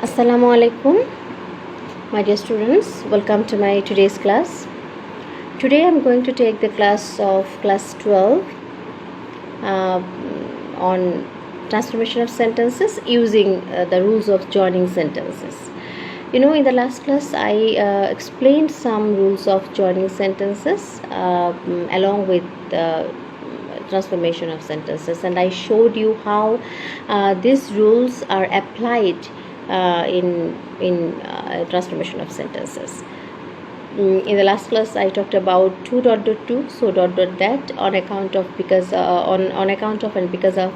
Assalamu alaikum, my dear students. Welcome to my today's class. Today I'm going to take the class of class 12 on transformation of sentences using the rules of joining sentences. You know, in the last class I explained some rules of joining sentences along with transformation of sentences, and I showed you how these rules are applied in transformation of sentences. In the last class I talked about to, so that on account of, because on account of, and because of,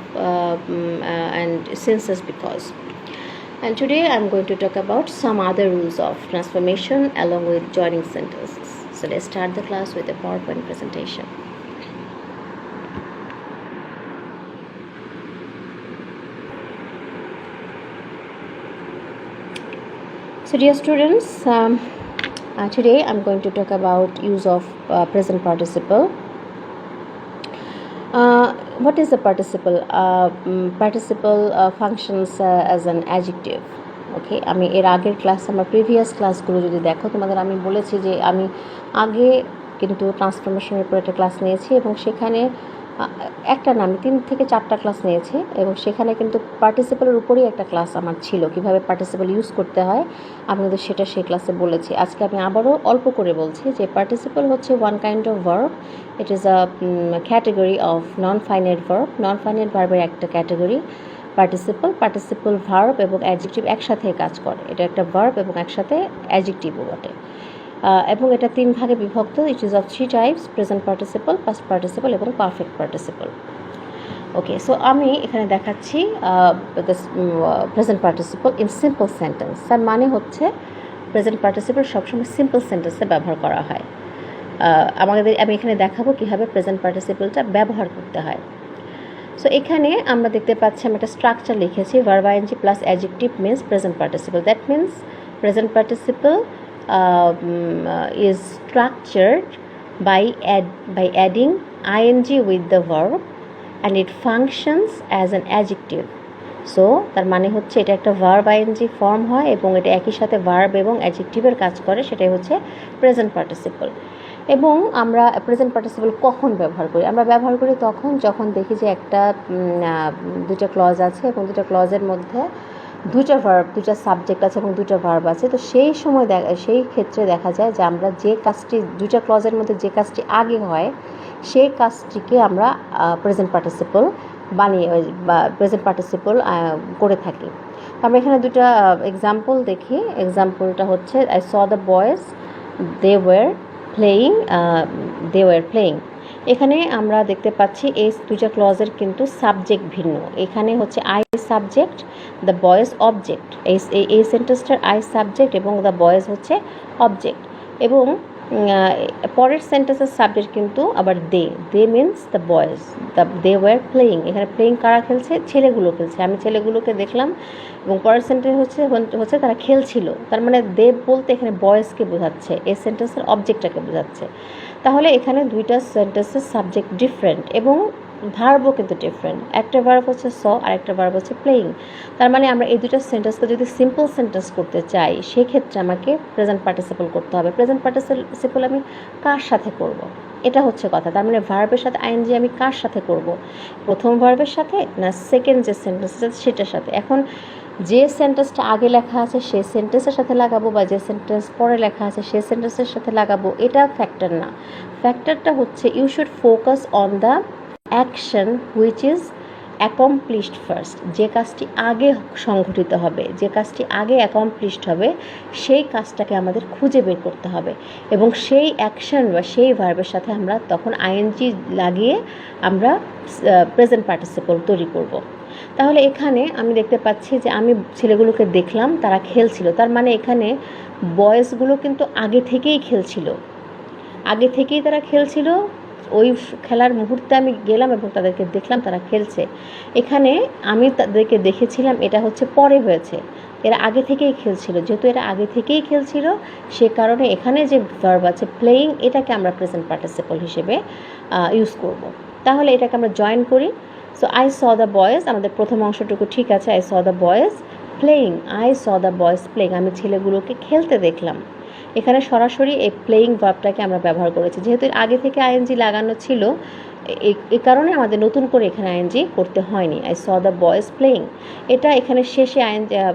and since as because. And today I'm going to talk about some other rules of transformation along with joining sentences. So let's start the class with a PowerPoint presentation. So dear students, today I'm going to talk about use of present participle. What is the participle? Participle functions as an adjective. ওকে, আমি এর আগের class, আমার previous ক্লাসগুলো যদি দেখো, তোমাদের আমি বলেছি যে আমি আগে কিন্তু ট্রান্সফরমেশনের উপর একটা ক্লাস নিয়েছি এবং সেখানে একটা না, আমি 3 থেকে 4টা ক্লাস নিয়েছি এবং সেখানে কিন্তু পার্টিসিপলের উপরেই একটা ক্লাস আমার ছিল, কিভাবে পার্টিসিপল ইউজ করতে হয় আমি কিন্তু সেটা সেই ক্লাসে বলেছি। আজকে আমি আবারও অল্প করে বলছি যে পার্টিসিপল হচ্ছে one kind of verb. It is a category of non finite verb. Non finite ভার্বের একটা ক্যাটাগরি পার্টিসিপল ভার্ব এবং অ্যাডজেক্টিভ একসাথে কাজ করে। এটা একটা ভার্ব এবং একসাথে অ্যাডজেক্টিভও বটে, এবং এটা 3 ভাগে বিভক্ত। It is of 3 types: present participle, past participle এবং পারফেক্ট পার্টিসিপল। ওকে, সো আমি এখানে দেখাচ্ছি present participle in simple sentence. তার মানে হচ্ছে প্রেজেন্ট পার্টিসিপল সবসময় সিম্পল সেন্টেন্সে ব্যবহার করা হয়। আমি এখানে দেখাবো কীভাবে প্রেজেন্ট পার্টিসিপলটা ব্যবহার করতে হয়। সো এখানে আমরা দেখতে পাচ্ছি, আমি একটা স্ট্রাকচার লিখেছি, verb ING plus adjective means present participle. That means present participle is structured by adding ing with the verb and it functions as an adjective. So তার মানে হচ্ছে এটা একটা ভার্ব আইএনজি ফর্ম হয় এবং এটা একই সাথে ভার্ব এবং অ্যাডজেক্টিভের কাজ করে, সেটাই হচ্ছে প্রেজেন্ট পার্টিসিপল। এবং আমরা প্রেজেন্ট পার্টিসিপল কখন ব্যবহার করি? আমরা ব্যবহার করি তখন যখন দেখি যে একটা 2টা ক্লজ আছে এবং 2টা ক্লজের মধ্যে 2টা ভার্ব, 2টা সাবজেক্ট আছে এবং 2টা ভার্ব আছে। তো সেই সময় সেই ক্ষেত্রে দেখা যায় যে আমরা যে কাজটি 2টা ক্লজের মধ্যে যে কাজটি আগে হয় সেই কাজটিকে আমরা প্রেজেন্ট পার্টিসিপল বানিয়ে বা প্রেজেন্ট পার্টিসিপল করে থাকি। আমরা এখানে 2টা এক্সাম্পল দেখি। এক্সাম্পলটা হচ্ছে I saw the boys they were playing. এখানে আমরা দেখতে পাচ্ছি এই 2টা ক্লজের কিন্তু সাবজেক্ট ভিন্ন। এখানে হচ্ছে I subject, the boys object. এই সেন্টেন্সটার আই সাবজেক্ট এবং দ্য বয়েজ হচ্ছে অবজেক্ট। এবং পরের সেন্টেন্সের সাবজেক্ট কিন্তু আবার they means the boys, they were playing. এখানে প্লেয়িং কারা খেলছে? ছেলেগুলো খেলছে। আমি ছেলেগুলোকে দেখলাম এবং পরের সেন্টেন্স হচ্ছে তারা খেলছিল। তার মানে দে বলতে এখানে বয়েজকে বোঝাচ্ছে, এই সেন্টেন্সের অবজেক্টটাকে বোঝাচ্ছে। তাহলে এখানে 2টা সেন্টেন্সের সাবজেক্ট ডিফারেন্ট এবং ভার্বও কিন্তু ডিফারেন্ট। একটা ভার্ব হচ্ছে স আর একটা ভার্ব হচ্ছে প্লেয়িং। তার মানে আমরা এই 2টা সেন্টেন্সকে যদি সিম্পল সেন্টেন্স করতে চাই সেক্ষেত্রে আমাকে প্রেজেন্ট পার্টিসিপল করতে হবে। প্রেজেন্ট পার্টিসিপল আমি কার সাথে করব? এটা হচ্ছে কথা। তার মানে ভার্বের সাথে আইএনজি আমি কার সাথে করব? প্রথম ভার্বের সাথে না সেকেন্ড যে সেন্টেন্স সেটার সাথে? এখন যে সেন্টেন্সটা আগে লেখা আছে সেই সেন্টেন্সের সাথে লাগাবো বা যে সেন্টেন্স পরে লেখা আছে সেই সেন্টেন্সের সাথে লাগাবো, এটা ফ্যাক্টর না। ফ্যাক্টরটা হচ্ছে you should focus on the action which is accomplished first. যে কাজটি আগে সংঘটিত হবে, যে কাজটি আগে অ্যাকমপ্লিশড হবে সেই কাজটাকে আমাদের খুঁজে বের করতে হবে এবং সেই অ্যাকশন বা সেই ভার্বের সাথে আমরা তখন আইএনজি লাগিয়ে আমরা প্রেজেন্ট পার্টিসিপল তৈরি করব। তাহলে এখানে আমি দেখতে পাচ্ছি যে আমি ছেলেগুলোকে দেখলাম তারা খেলছিল। তার মানে এখানে বয়েজগুলো কিন্তু আগে থেকেই তারা খেলছিল। ওই খেলার মুহূর্তে আমি গেলাম এবং তাদেরকে দেখলাম তারা খেলছে। এখানে আমি তাদেরকে দেখেছিলাম, এটা হচ্ছে পরে হয়েছে। এরা আগে থেকেই খেলছিল। যেহেতু এরা আগে থেকেই খেলছিল সে কারণে এখানে যে ভার্ব আছে প্লেয়িং, এটাকে আমরা প্রেজেন্ট পার্টিসিপল হিসেবে ইউজ করব। তাহলে এটাকে আমরা জয়েন করি। So I saw the boys, আমাদের প্রথম অংশটুকু ঠিক আছে, I saw the boys playing, I saw the boys playing, আমি ছেলেগুলোকে খেলতে দেখলাম। এখানে সরাসরি এই প্লেয়িং ভার্বটাকে আমরা ব্যবহার করেছি, যেহেতু আগে থেকে আইএনজি লাগানো ছিল এই কারণে আমাদের নতুন করে এখানে আইএনজি করতে হয়নি। I saw the boys playing, এটা এখানে শেষে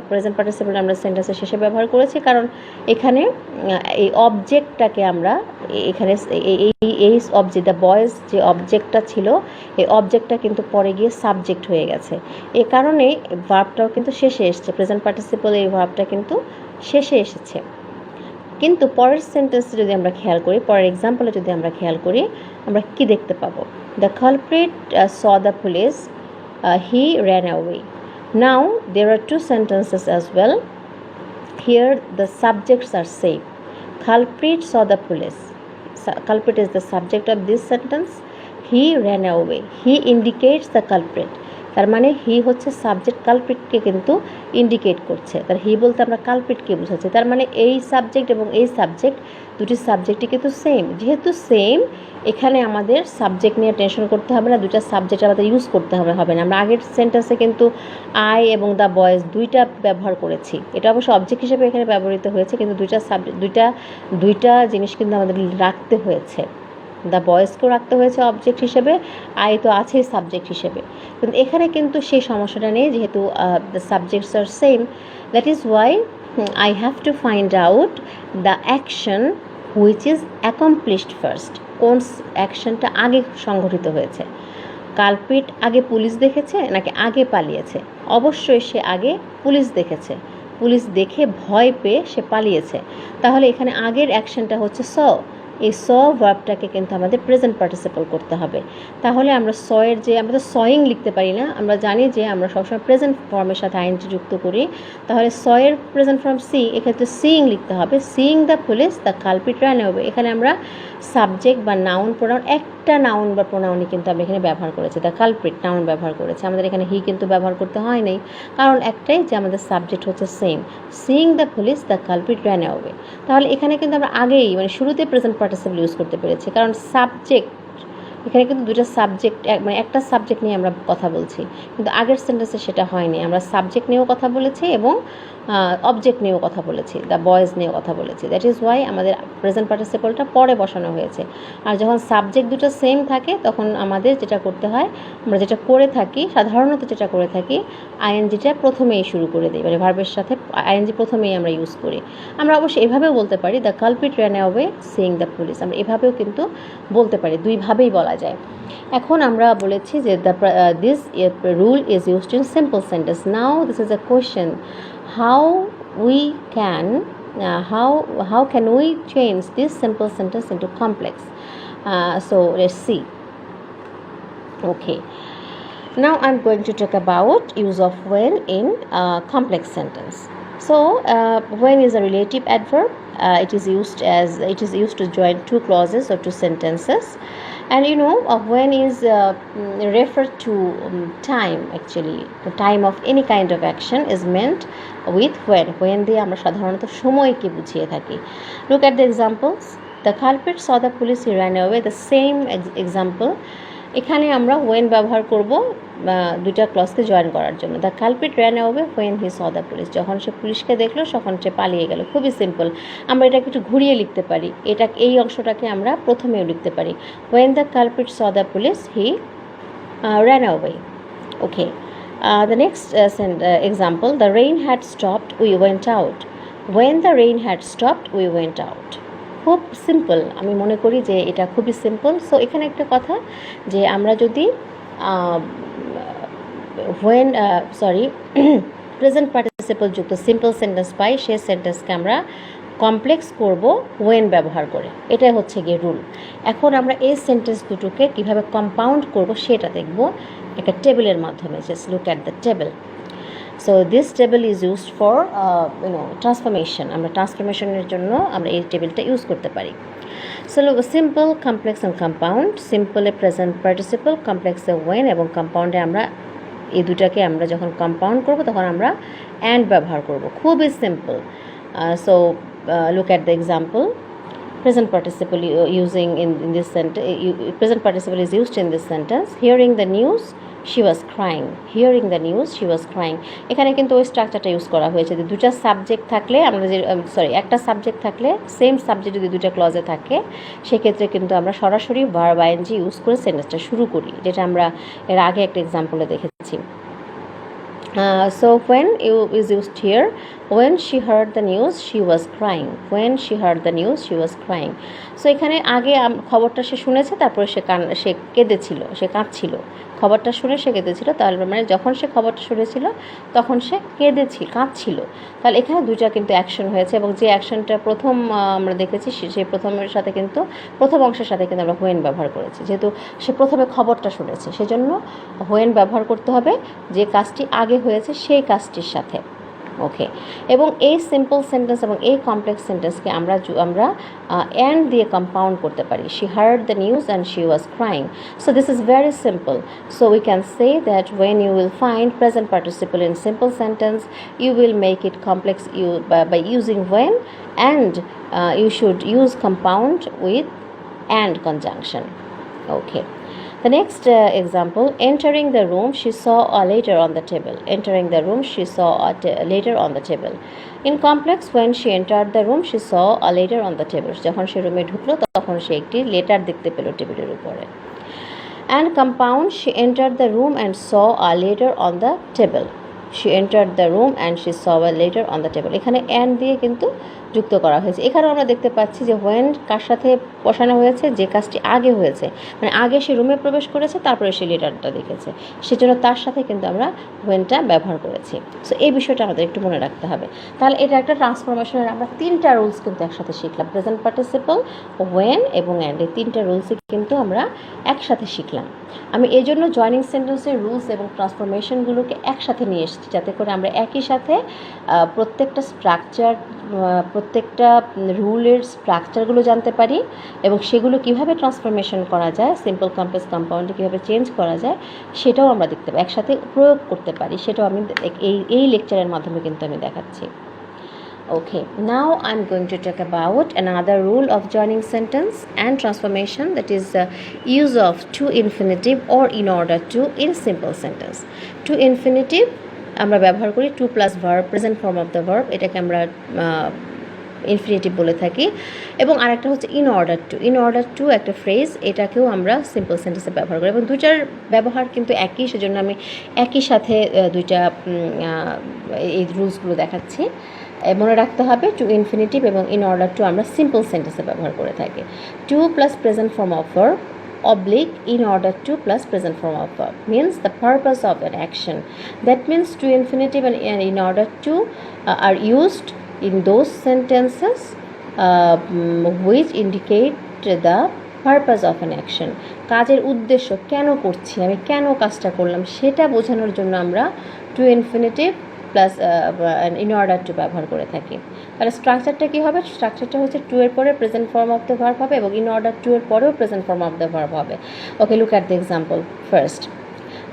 প্রেজেন্ট পার্টিসিপল আমরা সেন্টেন্সের শেষে ব্যবহার করেছি, কারণ এখানে এই অবজেক্টটাকে আমরা এখানে এই অবজেক্ট দ্য বয়েজ যে অবজেক্টটা ছিল এই অবজেক্টটা কিন্তু পরে গিয়ে সাবজেক্ট হয়ে গেছে। এই কারণে ভার্বটাও কিন্তু শেষে এসেছে, প্রেজেন্ট পার্টিসিপল এই ভার্বটা কিন্তু শেষে এসেছে। কিন্তু পরের সেন্টেন্সে যদি আমরা খেয়াল করি, পরের এক্সাম্পলে যদি আমরা খেয়াল করি, আমরা কি দেখতে পাবো? The culprit saw the police, he ran away. Now there are two sentences as well. Here the subjects are same. Culprit saw the police. Culprit is the subject of this sentence. He ran away. He indicates the culprit. তার মানে হি হচ্ছে subject, কালপ্রিটকে কিন্তু indicate করছে। তার হি বলতে আমরা কালপ্রিটকে বোঝাচ্ছি। তার মানে এই সাবজেক্ট এবং এই সাবজেক্ট দুটি সাবজেক্টই কিন্তু সেম। যেহেতু সেম, এখানে আমাদের সাবজেক্ট নিয়ে টেনশন করতে হবে না, দুইটা সাবজেক্ট আমাদের ইউজ করতে হবে না। আমরা আগের সেন্টেন্সে কিন্তু আই এবং দ্য বয়েজ দুইটা ব্যবহার করেছি, এটা অবশ্য অবজেক্ট হিসেবে এখানে ব্যবহৃত হয়েছে, কিন্তু দুইটা সাবজেক্ট দুইটা জিনিস কিন্তু আমাদের রাখতে হয়েছে। দ্য বয়েজকেও রাখতে হয়েছে অবজেক্ট হিসেবে, আই তো আছেই সাবজেক্ট হিসেবে, কিন্তু এখানে কিন্তু সেই সমস্যাটা নেই, যেহেতু the subjects are same. That is why I have to find out the action which is accomplished first. কোন অ্যাকশনটা আগে সংঘটিত হয়েছে? কালপ্রিট আগে পুলিশ দেখেছে নাকি আগে পালিয়েছে? অবশ্যই সে আগে পুলিশ দেখেছে, পুলিশ দেখে ভয় পেয়ে সে পালিয়েছে। তাহলে এখানে আগের অ্যাকশনটা হচ্ছে স। এই স ভার্বটাকে কিন্তু আমাদের প্রেজেন্ট পার্টিসিপল করতে হবে। তাহলে আমরা স এর যে আমরা তো সয়িং লিখতে পারি না, আমরা জানি যে আমরা সবসময় প্রেজেন্ট ফর্মের সাথে আইএনজি যুক্ত করি। তাহলে স এর প্রেজেন্ট ফর্ম সি, এক্ষেত্রে সিইং লিখতে হবে। Seeing the police the culprit ran away। এখানে আমরা সাবজেক্ট বা নাউন প্রোনাউন, একটা নাউন বা প্রোনাউনই কিন্তু আমরা এখানে ব্যবহার করেছি, দ্য কালপ্রিট নাউন ব্যবহার করেছি। আমাদের এখানে হি কিন্তু ব্যবহার করতে হয় নাই, কারণ একটাই যে আমাদের সাবজেক্ট হচ্ছে same, seeing the police the culprit ran away। তাহলে এখানে কিন্তু আমরা আগেই মানে শুরুতে প্রেজেন্ট পার্টিসিপল ইউজ করতে পেরেছি, কারণ সাবজেক্ট এখানে কিন্তু দুটো সাবজেক্ট মানে একটা সাবজেক্ট নিয়ে আমরা কথা বলছি, কিন্তু আগের সেন্টেন্সে সেটা হয়নি। আমরা সাবজেক্ট নিয়েও কথা বলেছি এবং অবজেক্ট নিয়েও কথা বলেছি, দ্য বয়েজ নিয়েও কথা বলেছি। দ্যাট ইজ ওয়াই আমাদের প্রেজেন্ট পার্টিসিপলটা পরে বসানো হয়েছে। আর যখন সাবজেক্ট দুটো সেম থাকে তখন আমাদের যেটা করতে হয়, আমরা যেটা করে থাকি সাধারণত যেটা করে থাকি, আইএনজিটা প্রথমেই শুরু করে দিই, মানে ভার্বের সাথে আইএনজি প্রথমেই আমরা ইউজ করি। আমরা অবশ্যই এভাবেও বলতে পারি, the culprit ran away seeing the police, আমরা এভাবেও কিন্তু বলতে পারি, দুইভাবেই বলা যায়। এখন আমরা বলেছি যে this rule is used in simple sentence. Now this is a question, how can we change this simple sentence into complex? So let's see. Okay, now I'm going to talk about use of when in complex sentence. So when is a relative adverb. It is used to join two clauses or two sentences. And you know, when is referred to time. Actually, the time of any kind of action is meant with when দিয়ে আমরা সাধারণত সময়কে বুঝিয়ে থাকি। Look at the examples. The culprit saw the police, he ran away. The same example. এখানে আমরা when ব্যবহার করব দুইটা ক্লজকে জয়েন করার জন্য। The culprit ran away when he saw the police, যখন সে পুলিশকে দেখলো তখন সে পালিয়ে গেল। খুবই সিম্পল, আমরা এটাকে একটু ঘুরিয়ে লিখতে পারি, এই অংশটাকে আমরা প্রথমেও লিখতে পারি, when the culprit saw the police he ran away. Okay, the next example, the rain had stopped, we went out. When the rain had stopped, we went out. খুব সিম্পল, আমি মনে করি যে এটা খুবই সিম্পল। সো এখানে একটা কথা, যে আমরা যদি প্রেজেন্ট পার্টিসিপল যুক্ত সিম্পল সেন্টেন্স পাই, সেই সেন্টেন্সকে আমরা কমপ্লেক্স করব ওয়েন ব্যবহার করে, এটাই হচ্ছে গিয়ে রুল। এখন আমরা এই সেন্টেন্স দুটোকে কীভাবে কম্পাউন্ড করব সেটা দেখব একটা টেবিলের মাধ্যমে। Just look at the table. So this table is used for transformation. আমরা ট্রান্সফরমেশনের জন্য আমরা এই টেবিলটা ইউজ করতে পারি। So look, simple, complex and compound. Simple a present participle, কমপ্লেক্সে when, এবং কম্পাউন্ডে আমরা এই দুটাকে আমরা যখন কম্পাউন্ড করব তখন আমরা অ্যান্ড ব্যবহার করব। খুবই simple. So look at the example. Present participle using in this sentence. Present participle is used in this sentence. Hearing the news, she was crying. Hearing the news, she was crying. এখানে কিন্তু ওই স্ট্রাকচারটা use করা হয়েছে যে দুটা subject থাকলে আমরা যে একটা সাবজেক্ট থাকলে সেম সাবজেক্ট যদি দুটা ক্লজে থাকে সেক্ষেত্রে কিন্তু আমরা সরাসরি ভার্ব আইএনজি ইউজ করে সেন্টেন্সটা শুরু করি, যেটা আমরা এর আগে একটা এক্সাম্পলে দেখেছি। So when is used here, when she heard the news she was crying. When she heard the news she was crying. So এখানে আগে খবরটা সে শুনেছে, তারপরে সে কেঁদেছিল, সে কাঁদছিল। খবরটা শুনে সে কেঁদেছিল, তাহলে মানে যখন সে খবরটা শুনেছিল তখন সে কাঁদছিল। তাহলে এখানে দুইটা কিন্তু অ্যাকশন হয়েছে, এবং যে অ্যাকশনটা প্রথম আমরা দেখেছি সেই প্রথমের সাথে কিন্তু প্রথম অংশের সাথে কিন্তু আমরা হোয়েন ব্যবহার করেছি। যেহেতু সে প্রথমে খবরটা শুনেছে সেজন্য হোয়েন ব্যবহার করতে হবে যে কাজটি আগে হয়েছে সেই কাজটির সাথে। ওকে, এবং এই সিম্পল সেন্টেন্স এবং এই কমপ্লেক্স সেন্টেন্সকে আমরা অ্যান্ড দিয়ে কম্পাউন্ড করতে পারি। She heard the news and she was crying. So this is very simple. So we can say that when you will find present participle in simple sentence you will make it complex by using when, and you should use compound with and conjunction. Okay. The next example, entering the room she saw a letter on the table. Entering the room she saw a letter on the table. In complex, when she entered the room she saw a letter on the table. যখন সে রুমে ঢুকলো তখন সে একটি letter দেখতে পেল টেবিলের উপরে। And compound, she entered the room and saw a letter on the table. She entered the room and she saw a letter on the table. এখানে and দিয়ে কিন্তু যুক্ত করা হয়েছে। এখানেও আমরা দেখতে পাচ্ছি যে when কার সাথে বসানো হয়েছে, যে কাজটি আগে হয়েছে, মানে আগে সে রুমে প্রবেশ করেছে তারপরে সে লেটারটা দেখেছে, সেজন্য তার সাথে কিন্তু আমরা whenটা ব্যবহার করেছি। সো এই বিষয়টা আমাদের একটু মনে রাখতে হবে। তাহলে এটা একটা ট্রান্সফরমেশনের আমরা তিনটা রুলস কিন্তু একসাথে শিখলাম, প্রেজেন্ট পার্টিসিপল, when এবং and, এই তিনটা রুলসই কিন্তু আমরা একসাথে শিখলাম। আমি এই জন্য জয়নিং সেন্টেন্সের রুলস এবং ট্রান্সফরমেশনগুলোকে একসাথে নিয়ে এসেছি, যাতে করে আমরা একই সাথে প্রত্যেকটা স্ট্রাকচার, প্রত্যেকটা রুলের স্ট্রাকচারগুলো জানতে পারি, এবং সেগুলো কিভাবে ট্রান্সফরমেশন করা যায়, সিম্পল কমপ্লেক্স কম্পাউন্ডে কীভাবে চেঞ্জ করা যায় সেটাও আমরা দেখতে পাই, একসাথে প্রয়োগ করতে পারি, সেটাও আমি এই লেকচারের মাধ্যমে কিন্তু আমি দেখাচ্ছি। Okay, now I'm going to talk about another rule of joining sentence and transformation, that is use of to infinitive or in order to in simple sentence. To infinitive আমরা ব্যবহার করি to plus verb, present form of the verb, এটাকে আমরা infinitive বলে থাকি। এবং আরেকটা হচ্ছে ইন অর্ডার টু একটা ফ্রেজ, এটাকেও আমরা সিম্পল সেন্টেন্সে ব্যবহার করি, এবং দুইটার ব্যবহার কিন্তু একই, সেজন্য আমি একই সাথে দুইটা এই রুলসগুলো দেখাচ্ছি। মনে রাখতে হবে টু ইনফিনিটিভ এবং ইন অর্ডার টু আমরা সিম্পল সেন্টেন্সে ব্যবহার করে থাকি। To plus present form of verb oblique in order to plus present form of verb means the purpose of an action. That means to infinitive and in order to are used in those sentences which indicate the purpose of an action. কাজের উদ্দেশ্য, কেন করছি আমি, কেন কাজটা করলাম সেটা বোঝানোর জন্য আমরা to infinitive plus in order to ব্যবহার করে থাকি। তাহলে স্ট্রাকচারটা কী হবে? স্ট্রাকচারটা হচ্ছে টু এর পরে present form of the verb হবে এবং ইন অর্ডার টু এর পরেও present form of the verb হবে। Okay, look at the example first.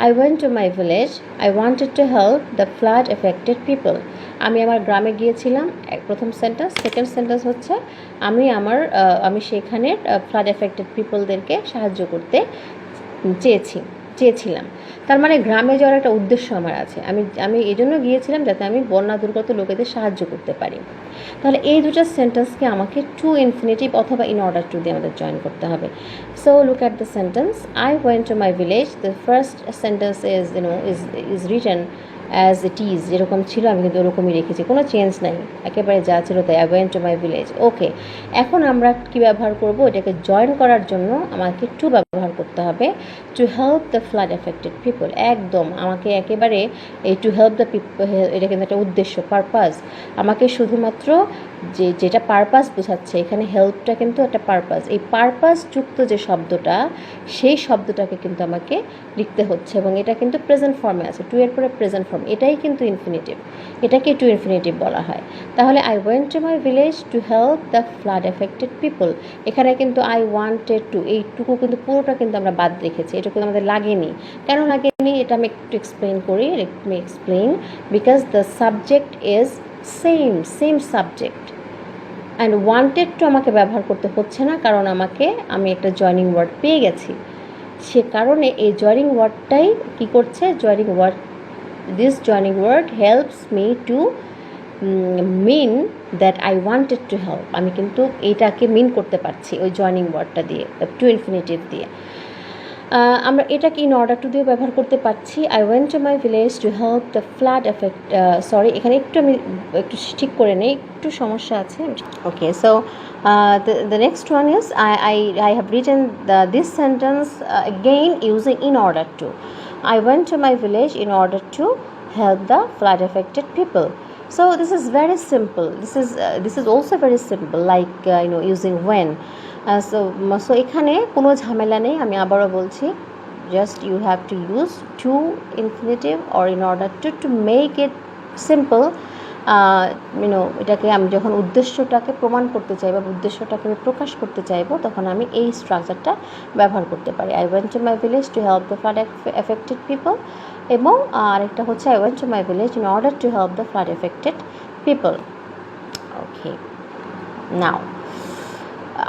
I went to my village. I wanted to help the flood affected people. আমি আমার গ্রামে গিয়েছিলাম, প্রথম সেন্টেন্স। সেকেন্ড সেন্টেন্স হচ্ছে আমি সেখানে ফ্লাড এফেক্টেড পিপলদেরকে সাহায্য করতে চেয়েছিলাম। তার মানে গ্রামে যাওয়ার একটা উদ্দেশ্য আমার আছে, আমি এই জন্য গিয়েছিলাম যাতে আমি বন্যা দুর্গত লোকেদের সাহায্য করতে পারি। তাহলে এই দুটো সেন্টেন্সকে আমাকে টু ইনফিনিটিভ অথবা ইন অর্ডার টু দিয়ে আমাদের জয়েন করতে হবে। So look at the sentence, I went to my village. The first sentence is written as it is, যেরকম ছিল আমি কিন্তু ওরকমই রেখেছি, কোনো চেঞ্জ নাই, একেবারে যা ছিল তাই। I went to my village. Okay, এখন আমরা কি ব্যবহার করব? এটাকে জয়েন করার জন্য আমাকে টু ব্যবহার করতে হবে, two help the flood affected people. একদম আমাকে একেবারে এই টু হেল্প দ্য পিপল, এটা কিন্তু একটা উদ্দেশ্য, পারপাস। আমাকে শুধুমাত্র যেটা পারপাস বোঝাচ্ছে, এখানে হেল্পটা কিন্তু একটা পারপাস, এই পারপাস যুক্ত যে শব্দটা, সেই শব্দটাকে কিন্তু আমাকে লিখতে হচ্ছে, এবং এটা কিন্তু প্রেজেন্ট ফর্মে আছে, টু এর পরে প্রেজেন্ট ফর্ম, এটাই কিন্তু ইনফিনিটিভ, এটাকে টু ইনফিনিটিভ বলা হয়। তাহলে I went to my village to help the flood affected people, এখানে কিন্তু আই ওয়ান্টেড টু, এইটুকু কিন্তু পুরোটা কিন্তু আমরা বাদ রেখেছি, এটুকু আমাদের লাগেনি। কেন লাগেনি এটা আমি একটু এক্সপ্লেন করি। Because the subject is same subject, and wanted to আমাকে ব্যবহার করতে হচ্ছে না, কারণ আমি একটা জয়নিং ওয়ার্ড পেয়ে গেছি। সে কারণে এই জয়নিং ওয়ার্ডটাই কী করছে, joining word, this joining word helps me to mean that I wanted to help. আমি কিন্তু এইটাকে মিন করতে পারছি ওই জয়নিং ওয়ার্ডটা দিয়ে, টু ইনফিনিটিভ দিয়ে। আমরা এটাকে ইন অর্ডার টু দিয়ে ব্যবহার করতে পারছি। I went to my village to help the flood effect, sorry এখানে একটু আমি একটু ঠিক করে নেই, একটু সমস্যা আছে। ওকে, so the next one is I have written this sentence again using in order to. I went to my village in order to help the flood affected people. So this is very simple. This is also very simple, like using when. So এখানে কোনো ঝামেলা নেই, আমি আবারও বলছি, just you have to use to infinitive or in order to make it simple. এটাকে আমি যখন উদ্দেশ্যটাকে প্রমাণ করতে চাই বা উদ্দেশ্যটাকে আমি প্রকাশ করতে চাইবো, তখন আমি এই স্ট্রাকচারটা ব্যবহার করতে পারি। I went to my village to help the flood affected people, এবং আরেকটা হচ্ছে I went to my village in order to help the flood affected people. Okay, now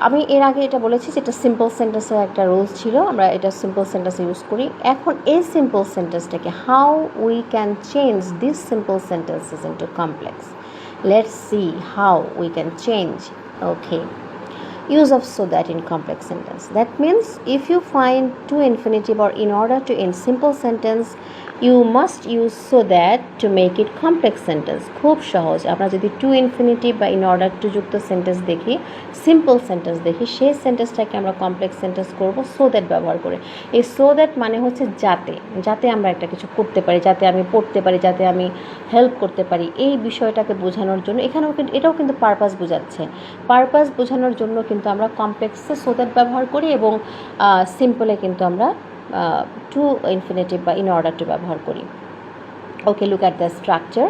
আমি এর আগে এটা বলেছি যে এটা সিম্পল সেন্টেন্সের একটা রুলস ছিল, আমরা এটা সিম্পল সেন্টেন্স ইউজ করি। এখন এই সিম্পল সেন্টেন্সটাকে how we can change this simple sentences into complex, let's see how we can change. Okay, use of so that in complex sentence. That means if you find to infinitive or in order to in simple sentence, you must use so that to make it complex sentence. খুব সহজ। আমরা যদি two infinitive বা in order two যুক্ত sentence দেখি, simple sentence দেখি, সেই সেন্টেন্সটাকে আমরা কমপ্লেক্স সেন্টেন্স করব সো দ্যাট ব্যবহার করে। এই সো দ্যাট মানে হচ্ছে যাতে, যাতে আমরা একটা কিছু করতে পারি, যাতে আমি পড়তে পারি, যাতে আমি হেল্প করতে পারি, এই বিষয়টাকে বোঝানোর জন্য। এখানেও কিন্তু এটাও কিন্তু পারপাস বোঝাচ্ছে। পারপাস বোঝানোর জন্য কিন্তু আমরা কমপ্লেক্সে সো দ্যাট ব্যবহার করি, এবং সিম্পলে কিন্তু আমরা টু ইনফিনিটিভ বা ইন অর্ডার টু ব্যবহার করি। Okay, look at the structure.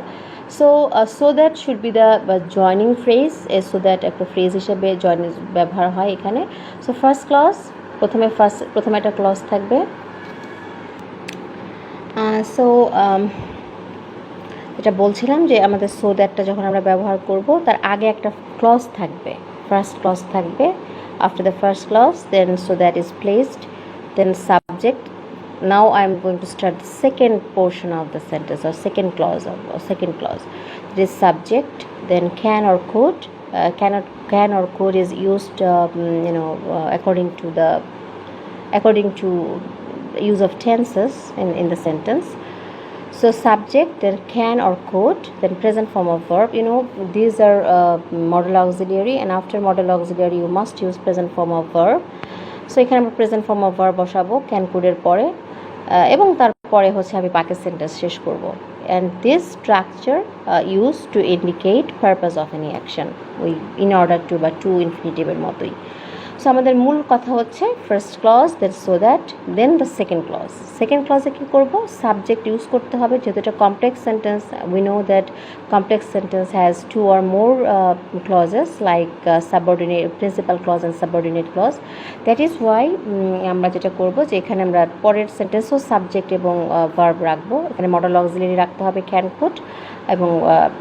So that should be the joining phrase. So that একটা ফ্রেজ হিসেবে জয়নিং ব্যবহার হয় এখানে। সো ফার্স্ট ক্লজ, প্রথমে একটা ক্লজ থাকবে। সো এটা বলছিলাম যে আমাদের সো দ্যাটটা যখন আমরা ব্যবহার করব, তার আগে একটা ক্লজ থাকবে, ফার্স্ট ক্লজ থাকবে। After the first clause, then so that is placed, then subject. Now I am going to start the second portion of the sentence, or second clause, This subject, then can or could. Can or could is used according to use of tenses in the sentence. So subject, then can or could, then present form of verb. These are modal auxiliary, and after modal auxiliary you must use present form of verb. So এখানে আমরা present form of verb বসাবো can কুডের পরে, এবং তারপরে হচ্ছে আমি বাকি sentence শেষ করব। And this structure used to indicate purpose of any action, ওই in order to বা to infinitive এর মতোই। সো আমাদের মূল কথা হচ্ছে first clause, then so that, then the second clause. Second ক্লজে কী করবো, সাবজেক্ট ইউজ করতে হবে, যেহেতু এটা complex sentence. We know that complex sentence has two or more clauses, like subordinate, principal clause and subordinate clause. That is why আমরা যেটা করবো যে এখানে আমরা পরের সেন্টেন্সও সাবজেক্ট এবং ভার্ব রাখবো। এখানে মডেল অক্সিলারি রাখতে হবে ক্যান কুড এবং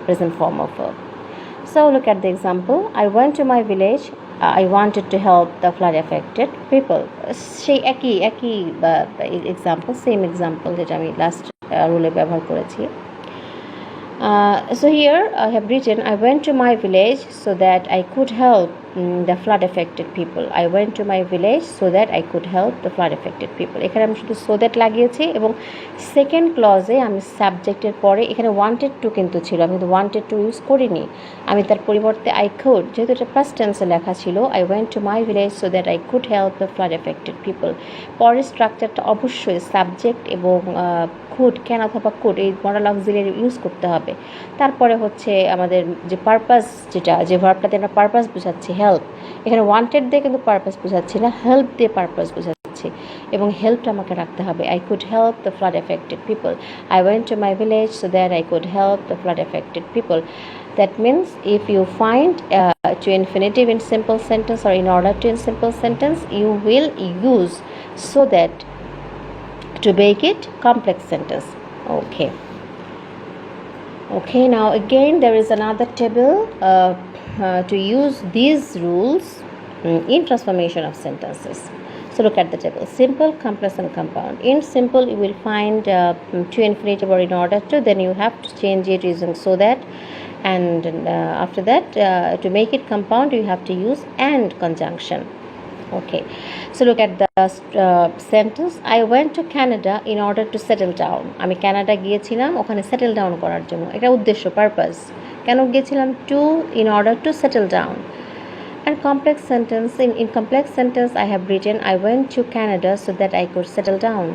present form of verb. So look at the example. I went to my village. I wanted to help the flood affected people. সেই একই এক্সাম্পল, সেম এক্সাম্পল যেটা আমি লাস্ট রুলে ব্যবহার করেছি। So here I have written, I went to my village so that I could help the flood affected people. I went to my village so that I could help the flood affected people. এখানে আমি শুধু so that লাগিয়েছি, এবং second ক্লজে আমি সাবজেক্টের পরে এখানে wanted to কিন্তু ছিল, আমি কিন্তু ওয়ান্টেড টু ইউজ করিনি, আমি তার পরিবর্তে আই কুড, যেহেতু এটা ফার্স্ট টেন্সে লেখা ছিল, I went to my village so that I could help the flood affected people. পরের স্ট্রাকচারটা অবশ্যই সাবজেক্ট এবং কুড, ক্যান অথবা কুড, এই মডেল অক্সিলারি ইউজ করতে হবে। তারপরে হচ্ছে আমাদের যে পারপাস, যে ভার্বটাতে আমরা পারপাস বোঝাচ্ছি, হেল্প, এখানে ওয়ান্টেড দিয়ে কিন্তু পারপাস বোঝাচ্ছি না, হেল্প দিয়ে পারপাস বোঝাচ্ছি, এবং হেল্পটা আমাকে রাখতে হবে। I could help the flood affected people. I went to my village so that I could help the flood affected people. That means if you find to infinitive in simple sentence or in order to in simple sentence, you will use so that to make it complex sentence. Okay, now again there is another table to use these rules in transformation of sentences. So look at the table: simple, complex, and compound. In simple, you will find to infinitive or in order to. Then you have to change it using so that, and after that, to make it compound, you have to use and conjunction. Okay, so look at the sentence: I went to Canada in order to settle down. আমি Canada গিয়েছিলাম ওখানে settle down করার জন্য। এটা উদ্দেশ্য, purpose. কেন গিয়েছিলাম? To, in order to settle down. And complex sentence, in complex sentence I have written I went to Canada so that I could settle down.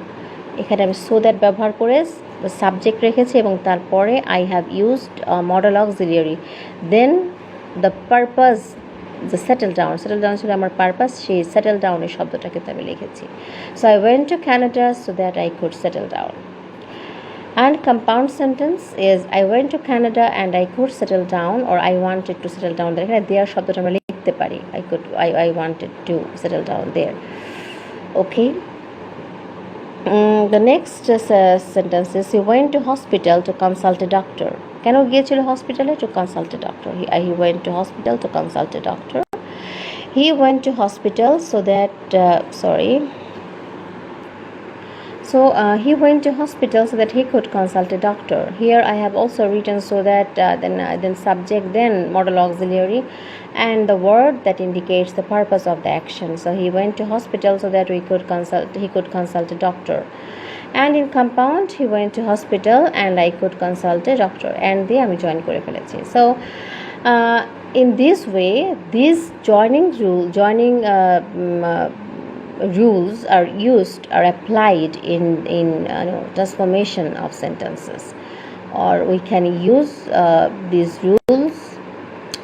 এখানে আমি so that ব্যবহার করে সাবজেক্ট রেখেছি এবং তারপরে I have used modal auxiliary. Then the purpose, the settle down ছিল আমার purpose, সেই settle down এর শব্দটাকে আমি লিখেছি। So I went to Canada so that I could settle down. And compound sentence is I went to Canada and I could settle down, or I wanted to settle down. এখানে দেয়ার শব্দটা আমরা লিখতে পারি, I wanted to settle down there. Okay. The next sentence is he went to hospital to consult a doctor. কেন গিয়েছিল হসপিটালে? To consult a doctor. He went to hospital to consult a doctor. He went to hospital so that he went to hospital so that he could consult a doctor. Here I have also written so that, then subject, then modal auxiliary, and the word that indicates the purpose of the action. So he went to hospital so that he could consult a doctor. And in compound, he went to hospital and I could consult a doctor. And দিয়ে আমি join করে ফেলেছি. So in this way, these rules are applied in transformation of sentences, or we can use these rules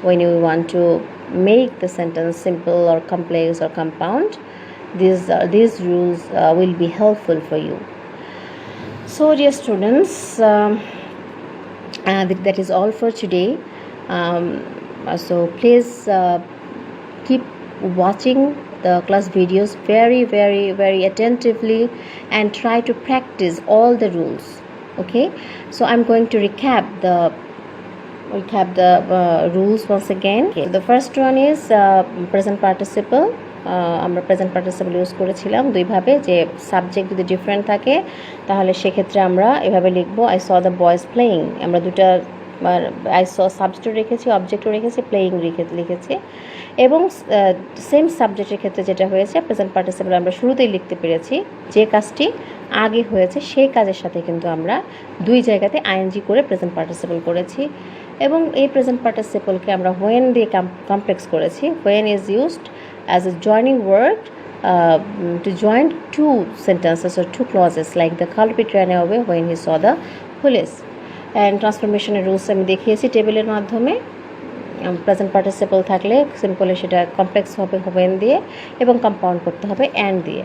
when you want to make the sentence simple or complex or compound. These rules will be helpful for you. So dear students, that is all for today. So please keep watching the class videos very, very, very attentively and try to practice all the rules. Okay, so I'm going to recap the rules once again. Okay, the first one is present participle. আমরা present participle use করেছিলাম দুইভাবে, যে subject যদি different থাকে তাহলে সেক্ষেত্রে আমরা এভাবে লিখব I saw the boys playing. আমরা দুটা আই স সাবজেক্টও রেখেছি, অবজেক্টও রেখেছি, প্লেয়িং লিখেছি। এবং সেম সাবজেক্টের ক্ষেত্রে যেটা হয়েছে, প্রেজেন্ট পার্টিসিপল আমরা শুরুতেই লিখতে পেরেছি, যে কাজটি আগে হয়েছে সেই কাজের সাথে কিন্তু আমরা দুই জায়গাতে আইএনজি করে প্রেজেন্ট পার্টিসিপল করেছি। এবং এই প্রেজেন্ট পার্টিসিপলকে আমরা হোয়েন দিয়ে কমপ্লেক্স করেছি। When is used as a joining word to join two sentences or two clauses, like the culprit ran away when he saw the police. And transformation rules আমি দেখিয়েছি টেবিলের মাধ্যমে। প্রেজেন্ট পার্টিসিপল থাকলে সিম্পলে সেটা complex হবে when দিয়ে, এবং compound করতে হবে and দিয়ে।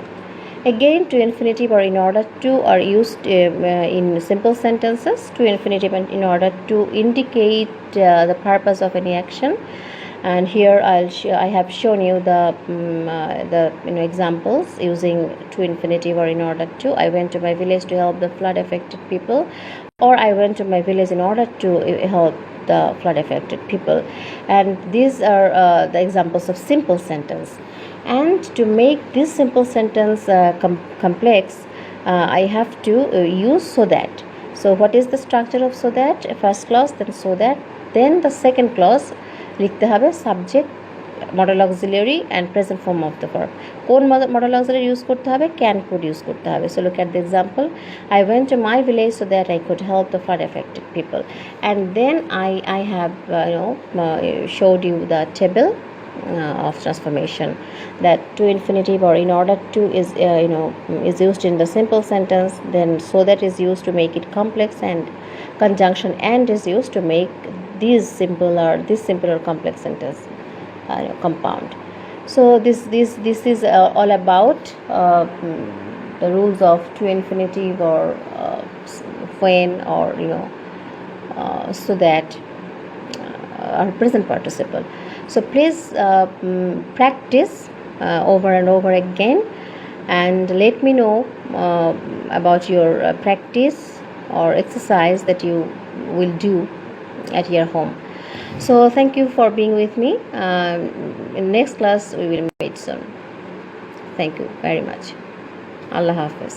Again, to infinitive or in order to are used in simple sentences. To infinitive and in order to indicate the purpose of any action. And here I have shown you the examples using to infinitive or in order to. I went to my village to help the flood affected people, or I went to my village in order to help the flood affected people. And these are the examples of simple sentence. And to make this simple sentence complex, I have to use so that. So what is the structure of so that? First clause, then so that, then the second clause লিখতে হবে subject, modal auxiliary and present form of the verb. কোন modal auxiliary use করতে হবে? Can could use করতে হবে। So look at the example, I went to my village so that I could help the flood affected people. And then I have showed you the table of transformation, that to infinitive or in order to is used in the simple sentence, then so that is used to make it complex, and conjunction and is used to make this simple or complex sentence compound. So this is all about the rules of to infinitive or when, or so that our present participle. So please practice over and over again, and let me know about your practice or exercise that you will do at your home. So thank you for being with me. In next class we will meet soon. Thank you very much. আল্লাহ হাফেজ।